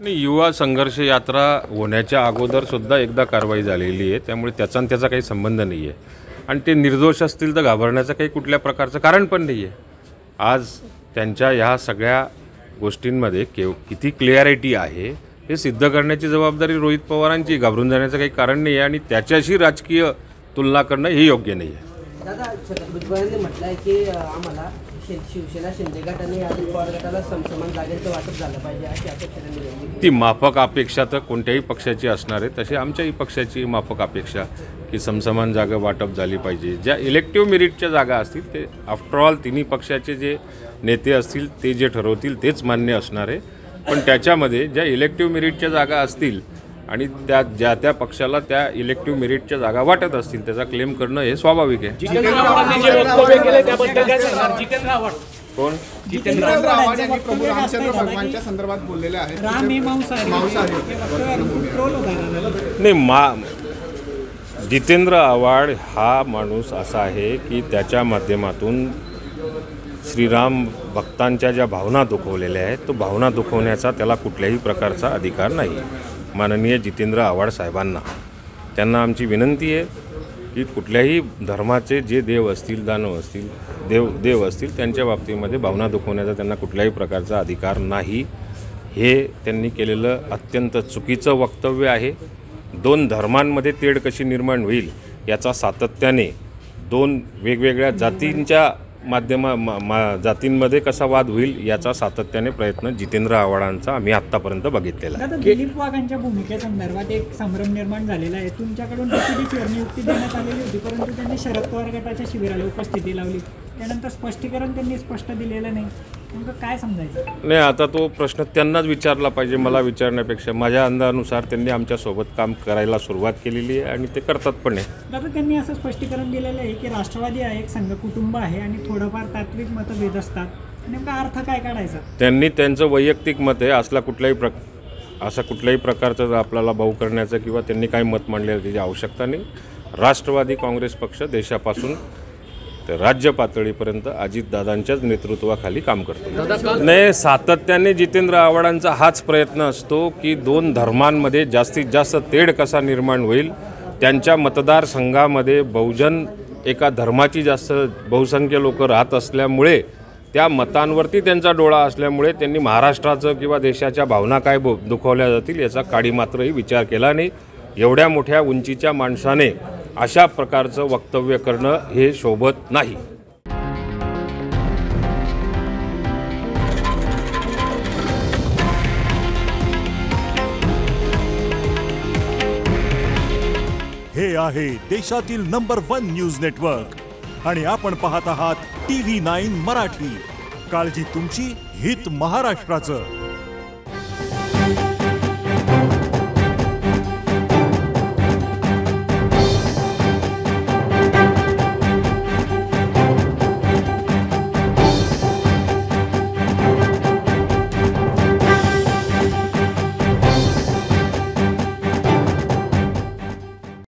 आणि युवा संघर्ष यात्रा होण्याच्या अगोदर सुद्धा एकदा कारवाई झालेली आहे, त्यामुळे त्याचा आणि त्याचा काही संबंध नाही आहे. आणि ते निर्दोष असतील तर घाबरण्याचं काही कुठल्या प्रकारचं कारण पण नाही आहे. आज त्यांच्या ह्या सगळ्या गोष्टींमध्ये किती क्लिअरिटी आहे हे सिद्ध करण्याची जबाबदारी रोहित पवारांची. घाबरून जाण्याचं काही कारण नाही आहे आणि त्याच्याशी राजकीय तुलना करणं हे योग्य नाही आहे. दादा, भुजबळांनी म्हटलं आहे की आम्हाला शिवसेना शिंदे गट आणि अजित पवार गटाला समसमान जागेचं वाटप झालं पाहिजे अशी अपेक्षा त्यांनी. ती माफक अपेक्षा तर कोणत्याही पक्षाची असणार आहे, तशी आमच्याही पक्षाची माफक अपेक्षा की समसमान जागा वाटप झाली पाहिजे. ज्या इलेक्टिव्ह मेरिटच्या जागा असतील ते आफ्टरऑल तिन्ही पक्षाचे जे नेते असतील ते जे ठरवतील तेच मान्य असणार आहे. पण त्याच्यामध्ये ज्या इलेक्टिव्ह मेरिटच्या जागा असतील आणि त्या ज्या त्या पक्षाला त्या इलेक्टिव्ह मेरिटच्या जागा वाटत असतील त्याचा क्लेम करणं हे स्वाभाविक आहे. कोण? जितेंद्र आव्हाड यांनी प्रभू रामचंद्र भगवानच्या संदर्भात बोललेले आहेत. नाही, जितेंद्र आव्हाड हा माणूस असा आहे की त्याच्या माध्यमातून श्रीराम भक्तांच्या ज्या भावना दुखवलेल्या आहेत तो भावना दुखवण्याचा त्याला कुठल्याही प्रकारचा अधिकार नाही. माननीय जितेंद्र आव्हाड साहेबांना त्यांना आमची विनंती आहे की कुठल्याही धर्माचे जे देव असतील, दानव असतील, देव असतील त्यांच्या बाबतीमध्ये भावना दुखवण्याचा त्यांना कुठल्याही प्रकारचा अधिकार नाही. हे त्यांनी केलेलं अत्यंत चुकीचं वक्तव्य आहे. दोन धर्मांमध्ये तेढ कशी निर्माण होईल याचा सातत्याने दोन वेगवेगळ्या जातींच्या जातींमध्ये कसा वाद होईल याचा सातत्याने प्रयत्न जितेंद्र आव्हाडांचा आम्ही आत्तापर्यंत बघितलेला आहे. दिलीप वाघांच्या भूमिकेसंदर्भात एक संभ्रम निर्माण झालेला आहे. तुमच्याकडून देखील फेरनियुक्ती देण्यात आलेली होती, परंतु त्यांनी शरद पवार गटाच्या शिबिराला उपस्थिती लावली. त्यानंतर स्पष्टीकरण त्यांनी स्पष्ट दिलेलं नाही. नेमकं काय समजायचं? नाही, आता तो प्रश्न त्यांनाच विचारला पाहिजे, मला विचारण्यापेक्षा. माझ्या अंदाजानुसार त्यांनी आमच्यासोबत काम करायला सुरुवात केलेली आहे आणि ते करतात पण आहे. दादा, त्यांनी असं स्पष्टीकरण दिलेलं आहे की राष्ट्रवादी आहे, एक संघ कुटुंब आहे आणि थोडंफार तात्विक मतभेद असतात. नेमका अर्थ काय काढायचा? त्यांनी त्यांचं वैयक्तिक मत आहे, असा कुठल्याही प्रकारचं आपल्याला भाऊ करण्याचं किंवा त्यांनी काय मत मांडलेलं त्याची आवश्यकता नाही. राष्ट्रवादी काँग्रेस पक्ष देशापासून तर राज्य पातळीपर्यंत अजितदादांच्याच नेतृत्वाखाली काम करतो. नाही, सातत्याने जितेंद्र आव्हाडांचा हाच प्रयत्न असतो की दोन धर्मांमध्ये जास्तीत जास्त तेढ कसा निर्माण होईल. त्यांच्या मतदारसंघामध्ये बहुजन एका धर्माची जास्त बहुसंख्य लोक राहत असल्यामुळे त्या मतांवरती त्यांचा डोळा असल्यामुळे त्यांनी महाराष्ट्राचं किंवा देशाच्या भावना काय दुखवल्या जातील याचा काडी मात्रही विचार केला नाही. एवढ्या मोठ्या उंचीच्या माणसाने अशा प्रकारचं वक्तव्य करणं हे शोभत नाही. हे आहे देशातील नंबर 1 न्यूज नेटवर्क आणि आपण पाहत आहात TV9 मराठी. काळजी तुमची, हित महाराष्ट्राचं.